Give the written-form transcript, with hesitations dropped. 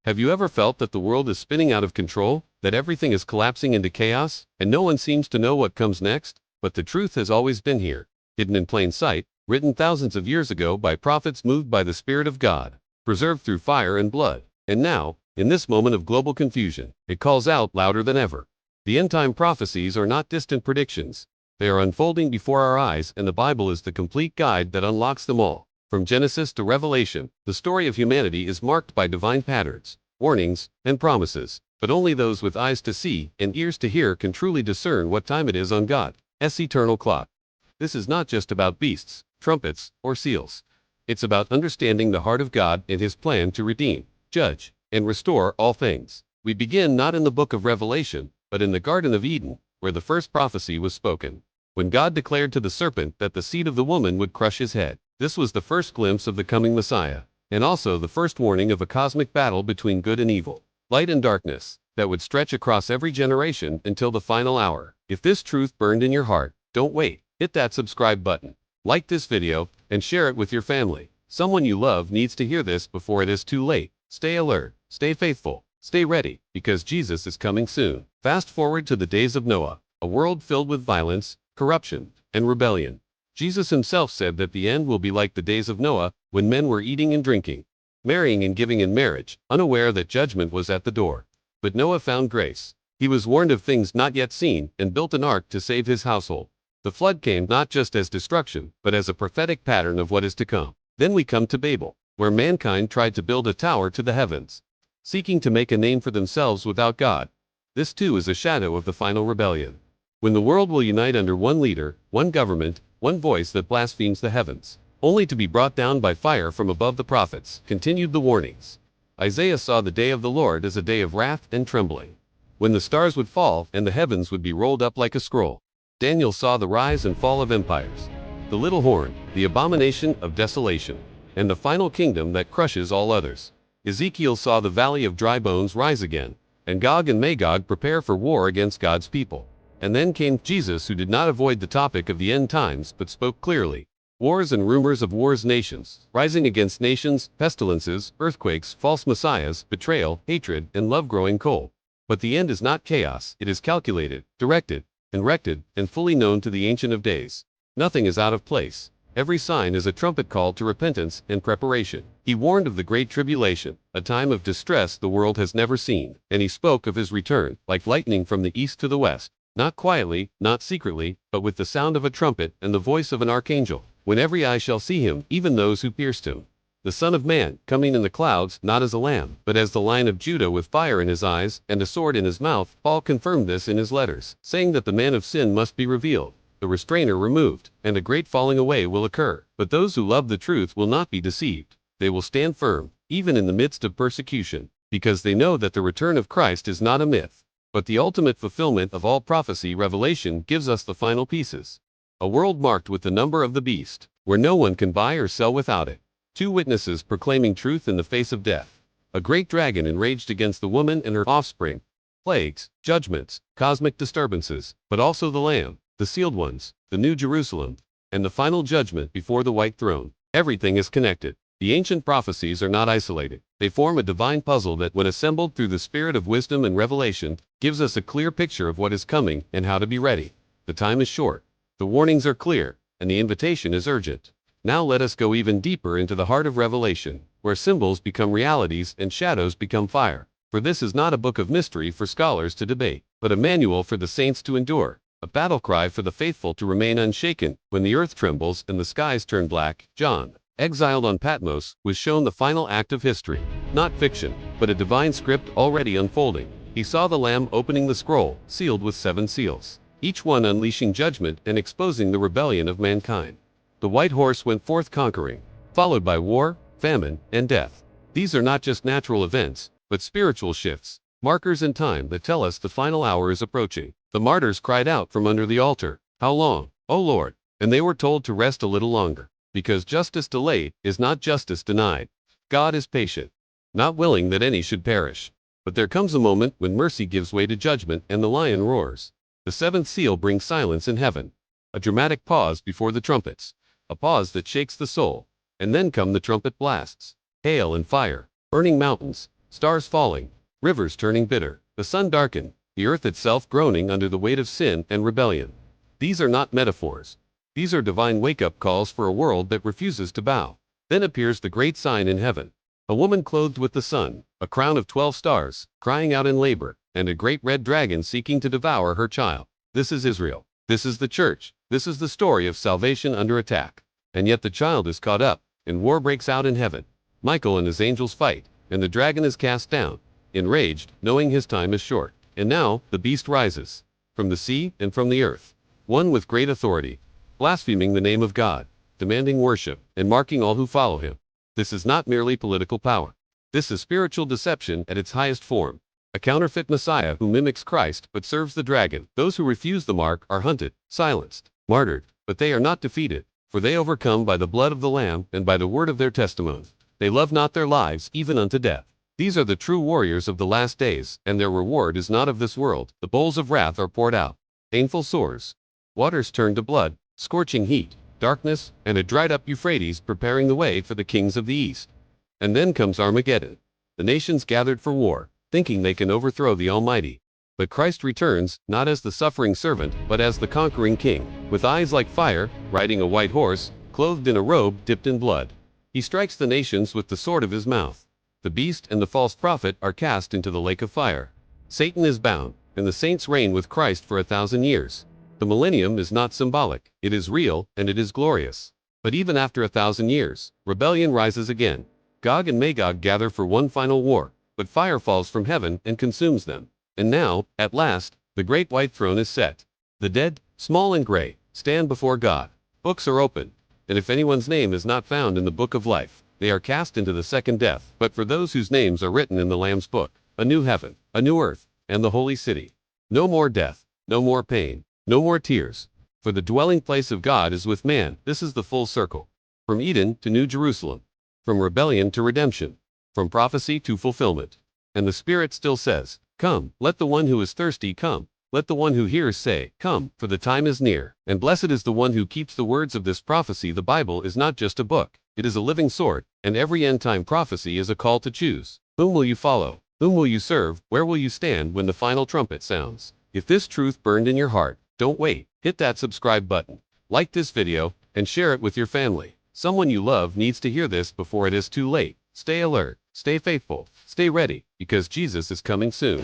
Have you ever felt that the world is spinning out of control, that everything is collapsing into chaos, and no one seems to know what comes next? But the truth has always been here, hidden in plain sight, written thousands of years ago by prophets moved by the Spirit of God, preserved through fire and blood. And now, in this moment of global confusion, it calls out louder than ever. The end-time prophecies are not distant predictions. They are unfolding before our eyes, and the Bible is the complete guide that unlocks them all. From Genesis to Revelation, the story of humanity is marked by divine patterns, warnings, and promises. But only those with eyes to see and ears to hear can truly discern what time it is on God's eternal clock. This is not just about beasts, trumpets, or seals. It's about understanding the heart of God and His plan to redeem, judge, and restore all things. We begin not in the book of Revelation, but in the Garden of Eden, where the first prophecy was spoken. When God declared to the serpent that the seed of the woman would crush his head. This was the first glimpse of the coming Messiah, and also the first warning of a cosmic battle between good and evil, light and darkness, that would stretch across every generation until the final hour. If this truth burned in your heart, don't wait. Hit that subscribe button, like this video, and share it with your family. Someone you love needs to hear this before it is too late. Stay alert, stay faithful, stay ready, because Jesus is coming soon. Fast forward to the days of Noah, a world filled with violence, corruption, and rebellion. Jesus himself said that the end will be like the days of Noah, when men were eating and drinking, marrying and giving in marriage, unaware that judgment was at the door. But Noah found grace. He was warned of things not yet seen, and built an ark to save his household. The flood came not just as destruction, but as a prophetic pattern of what is to come. Then we come to Babel, where mankind tried to build a tower to the heavens, seeking to make a name for themselves without God. This too is a shadow of the final rebellion, when the world will unite under one leader, one government, one voice that blasphemes the heavens, only to be brought down by fire from above. The prophets continued the warnings. Isaiah saw the day of the Lord as a day of wrath and trembling, when the stars would fall and the heavens would be rolled up like a scroll. Daniel saw the rise and fall of empires, the little horn, the abomination of desolation, and the final kingdom that crushes all others. Ezekiel saw the valley of dry bones rise again, and Gog and Magog prepare for war against God's people. And then came Jesus, who did not avoid the topic of the end times, but spoke clearly. Wars and rumors of wars, nations rising against nations, pestilences, earthquakes, false messiahs, betrayal, hatred, and love growing cold. But the end is not chaos, it is calculated, directed, and rected, and fully known to the Ancient of Days. Nothing is out of place. Every sign is a trumpet call to repentance and preparation. He warned of the great tribulation, a time of distress the world has never seen, and he spoke of his return, like lightning from the east to the west. Not quietly, not secretly, but with the sound of a trumpet and the voice of an archangel, when every eye shall see him, even those who pierced him. The Son of Man, coming in the clouds, not as a lamb, but as the Lion of Judah, with fire in his eyes, and a sword in his mouth. Paul confirmed this in his letters, saying that the man of sin must be revealed, the restrainer removed, and a great falling away will occur. But those who love the truth will not be deceived. They will stand firm, even in the midst of persecution, because they know that the return of Christ is not a myth, but the ultimate fulfillment of all prophecy. Revelation gives us the final pieces. A world marked with the number of the beast, where no one can buy or sell without it. Two witnesses proclaiming truth in the face of death. A great dragon enraged against the woman and her offspring. Plagues, judgments, cosmic disturbances, but also the Lamb, the sealed ones, the New Jerusalem, and the final judgment before the white throne. Everything is connected. The ancient prophecies are not isolated. They form a divine puzzle that, when assembled through the spirit of wisdom and revelation, gives us a clear picture of what is coming and how to be ready. The time is short, the warnings are clear, and the invitation is urgent. Now let us go even deeper into the heart of Revelation, where symbols become realities and shadows become fire. For this is not a book of mystery for scholars to debate, but a manual for the saints to endure, a battle cry for the faithful to remain unshaken when the earth trembles and the skies turn black. John, exiled on Patmos, was shown the final act of history, not fiction, but a divine script already unfolding. He saw the Lamb opening the scroll, sealed with 7 seals, each one unleashing judgment and exposing the rebellion of mankind. The white horse went forth conquering, followed by war, famine, and death. These are not just natural events, but spiritual shifts, markers in time that tell us the final hour is approaching. The martyrs cried out from under the altar, "How long, O Lord?" And they were told to rest a little longer, because justice delayed is not justice denied. God is patient, not willing that any should perish. But there comes a moment when mercy gives way to judgment and the lion roars. The 7th seal brings silence in heaven, a dramatic pause before the trumpets, a pause that shakes the soul. And then come the trumpet blasts, hail and fire, burning mountains, stars falling, rivers turning bitter, the sun darkened, the earth itself groaning under the weight of sin and rebellion. These are not metaphors. These are divine wake-up calls for a world that refuses to bow. Then appears the great sign in heaven. A woman clothed with the sun, a crown of 12 stars, crying out in labor, and a great red dragon seeking to devour her child. This is Israel. This is the church. This is the story of salvation under attack. And yet the child is caught up, and war breaks out in heaven. Michael and his angels fight, and the dragon is cast down, enraged, knowing his time is short. And now, the beast rises, from the sea and from the earth, one with great authority, blaspheming the name of God, demanding worship, and marking all who follow him. This is not merely political power. This is spiritual deception at its highest form. A counterfeit Messiah who mimics Christ but serves the dragon. Those who refuse the mark are hunted, silenced, martyred, but they are not defeated, for they overcome by the blood of the Lamb and by the word of their testimony. They love not their lives even unto death. These are the true warriors of the last days, and their reward is not of this world. The bowls of wrath are poured out, painful sores, waters turned to blood, scorching heat, darkness, and a dried-up Euphrates preparing the way for the kings of the east. And then comes Armageddon. The nations gathered for war, thinking they can overthrow the Almighty. But Christ returns, not as the suffering servant, but as the conquering king, with eyes like fire, riding a white horse, clothed in a robe dipped in blood. He strikes the nations with the sword of his mouth. The beast and the false prophet are cast into the lake of fire. Satan is bound, and the saints reign with Christ for 1,000 years. The millennium is not symbolic, it is real, and it is glorious. But even after 1,000 years, rebellion rises again. Gog and Magog gather for one final war, but fire falls from heaven and consumes them. And now, at last, the great white throne is set. The dead, small and gray, stand before God. Books are opened, and if anyone's name is not found in the book of life, they are cast into the second death. But for those whose names are written in the Lamb's book, a new heaven, a new earth, and the holy city. No more death, no more pain, no more tears. For the dwelling place of God is with man. This is the full circle. From Eden to New Jerusalem. From rebellion to redemption. From prophecy to fulfillment. And the Spirit still says, "Come, let the one who is thirsty come. Let the one who hears say, Come, for the time is near." And blessed is the one who keeps the words of this prophecy. The Bible is not just a book. It is a living sword, and every end-time prophecy is a call to choose. Whom will you follow? Whom will you serve? Where will you stand when the final trumpet sounds? If this truth burned in your heart, don't wait. Hit that subscribe button. Like this video, and share it with your family. Someone you love needs to hear this before it is too late. Stay alert, stay faithful, stay ready, because Jesus is coming soon.